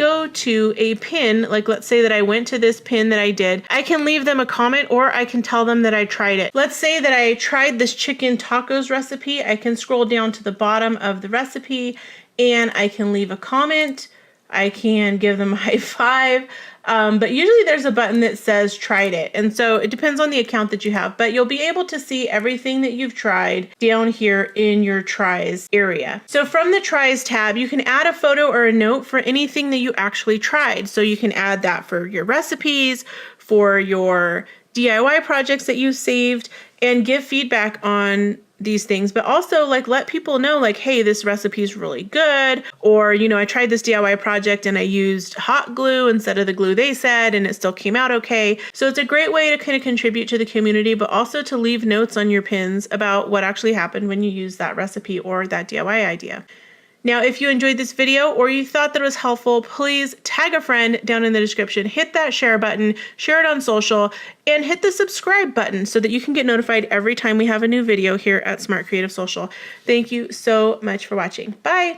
go to a pin, like let's say that I went to this pin that I did, I can leave them a comment or I can tell them that I tried it. Let's say that I tried this chicken tacos recipe. I can scroll down to the bottom of the recipe and I can leave a comment. I can give them a high five. But usually there's a button that says tried it. And so it depends on the account that you have, but you'll be able to see everything that you've tried down here in your tries area. So from the tries tab, you can add a photo or a note for anything that you actually tried. So you can add that for your recipes, for your DIY projects that you saved, and give feedback on these things, but also like let people know like, hey, this recipe is really good. Or, you know, I tried this DIY project and I used hot glue instead of the glue they said, and it still came out okay. So it's a great way to kind of contribute to the community, but also to leave notes on your pins about what actually happened when you use that recipe or that DIY idea. Now, if you enjoyed this video or you thought that it was helpful, please tag a friend down in the description, hit that share button, share it on social, and hit the subscribe button so that you can get notified every time we have a new video here at Smart Creative Social. Thank you so much for watching. Bye.